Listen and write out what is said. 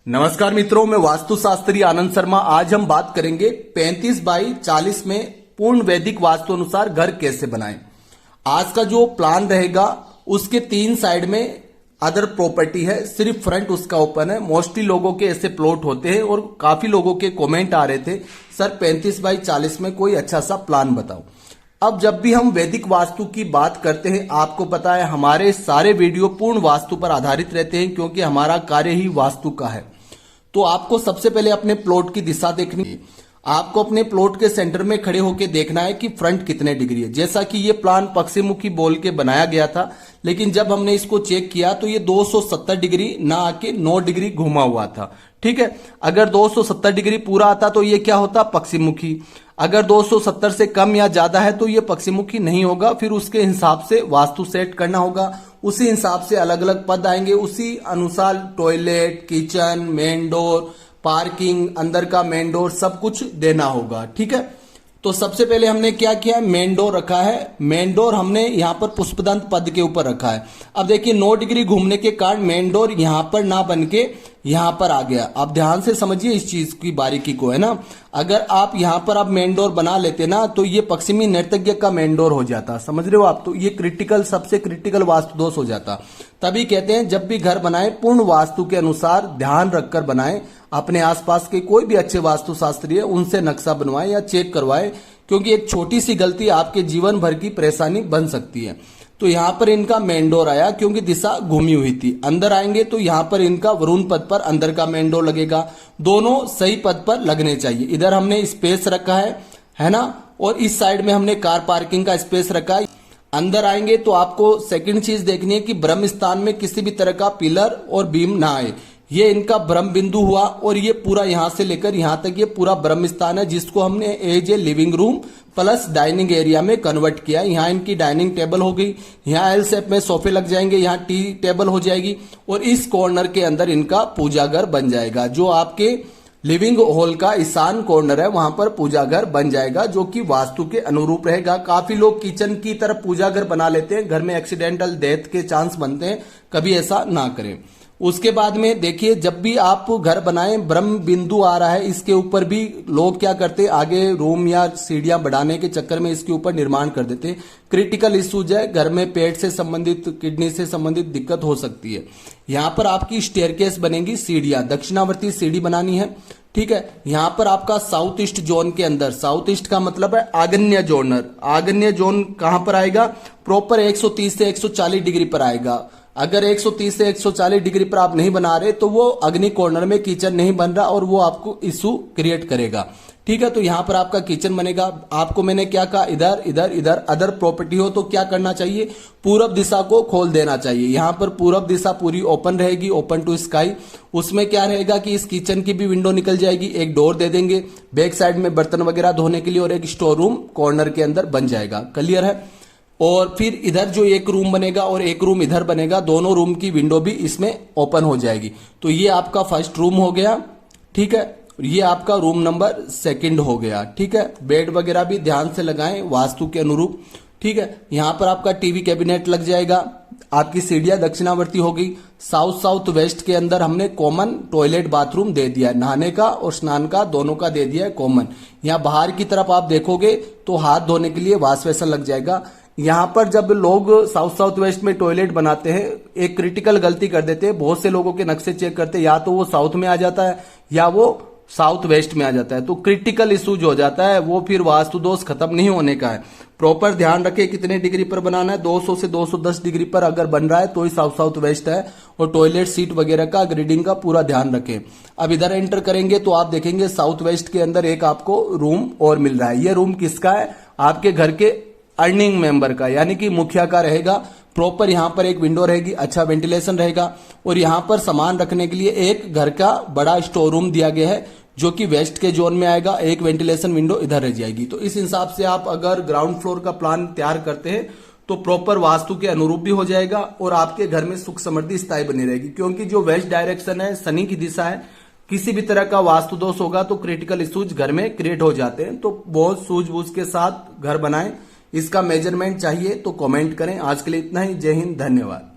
नमस्कार मित्रों, मैं वास्तुशास्त्री आनंद शर्मा। आज हम बात करेंगे 35 बाई 40 में पूर्ण वैदिक वास्तु अनुसार घर कैसे बनाएं। आज का जो प्लान रहेगा उसके 3 साइड में अदर प्रॉपर्टी है, सिर्फ फ्रंट उसका ओपन है। मोस्टली लोगों के ऐसे प्लॉट होते हैं और काफी लोगों के कमेंट आ रहे थे, सर 35 बाई 40 में कोई अच्छा सा प्लान बताओ। अब जब भी हम वैदिक वास्तु की बात करते हैं, आपको पता है हमारे सारे वीडियो पूर्ण वास्तु पर आधारित रहते हैं, क्योंकि हमारा कार्य ही वास्तु का है। तो आपको सबसे पहले अपने प्लॉट की दिशा देखनी है। आपको अपने प्लॉट के सेंटर में खड़े होकर देखना है कि फ्रंट कितने डिग्री है। जैसा कि ये प्लान पश्चिमुखी बोल के बनाया गया था, लेकिन जब हमने इसको चेक किया तो ये 270 डिग्री ना आके 9 डिग्री घुमा हुआ था। ठीक है, अगर 270 डिग्री पूरा आता तो ये क्या होता, पश्चिमुखी। अगर 270 से कम या ज्यादा है तो ये पश्चिमुखी नहीं होगा। फिर उसके हिसाब से वास्तु सेट करना होगा, उसी हिसाब से अलग अलग पद आएंगे, उसी अनुसार toilet, kitchen, main door, parking, अंदर का मेन डोर सब कुछ देना होगा। ठीक है, तो सबसे पहले हमने क्या किया, मेन डोर रखा है। मेन डोर हमने यहाँ पर पुष्पदंत पद के ऊपर रखा है। अब देखिए 9 डिग्री घूमने के कारण मेन डोर यहाँ पर ना बन के यहाँ पर आ गया। आप ध्यान से समझिए इस चीज की बारीकी को, है ना। अगर आप यहाँ पर आप मेन डोर बना लेते ना तो ये पश्चिमी नर्तज्ञ का मेन डोर हो जाता, समझ रहे हो आप। तो ये क्रिटिकल, सबसे क्रिटिकल वास्तु दोष हो जाता। तभी कहते हैं जब भी घर बनाए पूर्ण वास्तु के अनुसार ध्यान रखकर बनाएं। अपने आसपास के कोई भी अच्छे वास्तुशास्त्री है उनसे नक्शा बनवाएं या चेक करवाएं, क्योंकि एक छोटी सी गलती आपके जीवन भर की परेशानी बन सकती है। तो यहाँ पर इनका मेन डोर आया क्योंकि दिशा घूमी हुई थी। अंदर आएंगे तो यहाँ पर इनका वरुण पद पर अंदर का मेन डोर लगेगा। दोनों सही पद पर लगने चाहिए। इधर हमने स्पेस रखा है ना, और इस साइड में हमने कार पार्किंग का स्पेस रखा है। अंदर आएंगे तो आपको सेकंड चीज देखनी है कि ब्रह्म स्थान में किसी भी तरह का पिलर और बीम ना आए। ये इनका ब्रह्म बिंदु हुआ और ये पूरा यहां से लेकर यहां तक ये पूरा ब्रह्म स्थान है, जिसको हमने as a living room plus dining area में कन्वर्ट किया। यहाँ इनकी डाइनिंग टेबल हो गई, यहाँ एल शेप में सोफे लग जाएंगे, यहाँ टी टेबल हो जाएगी, और इस कॉर्नर के अंदर इनका पूजा घर बन जाएगा। जो आपके लिविंग हॉल का ईशान कॉर्नर है वहां पर पूजा घर बन जाएगा, जो कि वास्तु के अनुरूप रहेगा। काफी लोग किचन की तरफ पूजा घर बना लेते हैं, घर में एक्सीडेंटल डेथ के चांस बनते हैं, कभी ऐसा ना करें। उसके बाद में देखिए जब भी आप घर बनाएं, ब्रह्म बिंदु आ रहा है, इसके ऊपर भी लोग क्या करते हैं, आगे रूम या सीढ़ियां बढ़ाने के चक्कर में इसके ऊपर निर्माण कर देते हैं। क्रिटिकल इश्यूज है, घर में पेट से संबंधित, किडनी से संबंधित दिक्कत हो सकती है। यहाँ पर आपकी स्टेयरकेस बनेगी, सीढ़ियां दक्षिणावर्ती सीढ़ी बनानी है। ठीक है, यहाँ पर आपका साउथ ईस्ट जोन के अंदर, साउथ ईस्ट का मतलब है आग्नेय जोनर। आग्नेय जोन कहां पर आएगा, प्रॉपर 130 से 140 डिग्री पर आएगा। अगर 130 से 140 डिग्री पर आप नहीं बना रहे तो वो अग्नि कॉर्नर में किचन नहीं बन रहा और वो आपको इशू क्रिएट करेगा। ठीक है, तो यहां पर आपका किचन बनेगा। आपको मैंने क्या कहा, इधर इधर इधर अदर प्रॉपर्टी हो तो क्या करना चाहिए, पूरब दिशा को खोल देना चाहिए। यहां पर पूरब दिशा पूरी ओपन रहेगी, ओपन टू स्काई। उसमें क्या रहेगा कि इस किचन की भी विंडो निकल जाएगी, एक डोर दे देंगे बैक साइड में बर्तन वगैरह धोने के लिए, और एक स्टोर रूम कॉर्नर के अंदर बन जाएगा। क्लियर है। और फिर इधर जो एक रूम बनेगा और एक रूम इधर बनेगा, दोनों रूम की विंडो भी इसमें ओपन हो जाएगी। तो ये आपका फर्स्ट रूम हो गया। ठीक है, ये आपका रूम नंबर 2 हो गया। ठीक है, बेड वगैरह भी ध्यान से लगाएं वास्तु के अनुरूप। ठीक है, यहां पर आपका टीवी कैबिनेट लग जाएगा। आपकी सीढ़ियां दक्षिणावर्ती हो गई। साउथ साउथ वेस्ट के अंदर हमने कॉमन टॉयलेट बाथरूम दे दिया है, नहाने का और स्नान का दोनों का दे दिया है कॉमन। यहाँ बाहर की तरफ आप देखोगे तो हाथ धोने के लिए वॉश बेसिन लग जाएगा। यहाँ पर जब लोग साउथ साउथ वेस्ट में टॉयलेट बनाते हैं, एक क्रिटिकल गलती कर देते हैं। बहुत से लोगों के नक्शे चेक करते हैं, या तो वो साउथ में आ जाता है या वो साउथ वेस्ट में आ जाता है। तो क्रिटिकल इशू जो हो जाता है वो फिर वास्तु दोष खत्म नहीं होने का है। प्रॉपर ध्यान रखें कितने डिग्री पर बनाना है, 200 से 210 डिग्री पर अगर बन रहा है तो ही साउथ साउथ वेस्ट है। और टॉयलेट सीट वगैरह का ग्रिडिंग का पूरा ध्यान रखें। अब इधर एंटर करेंगे तो आप देखेंगे साउथ वेस्ट के अंदर एक आपको रूम और मिल रहा है। ये रूम किसका है, आपके घर के अर्निंग मेंबर का, यानी कि मुखिया का रहेगा। प्रॉपर यहां पर एक विंडो रहेगी, अच्छा वेंटिलेशन रहेगा, और यहां पर सामान रखने के लिए एक घर का बड़ा स्टोर रूम दिया गया है, जो कि वेस्ट के जोन में आएगा। एक वेंटिलेशन विंडो इधर रह जाएगी। तो इस हिसाब से आप अगर ग्राउंड फ्लोर का प्लान तैयार करते हैं तो प्रॉपर वास्तु के अनुरूप भी हो जाएगा और आपके घर में सुख समृद्धि स्थायी बनी रहेगी। क्योंकि जो वेस्ट डायरेक्शन है, शनि की दिशा है, किसी भी तरह का वास्तु दोष होगा तो क्रिटिकल इश्यूज घर में क्रिएट हो जाते हैं। तो बहुत सूझबूझ के साथ घर बनाएं। इसका मेजरमेंट चाहिए तो कमेंट करें। आज के लिए इतना ही। जय हिंद, धन्यवाद।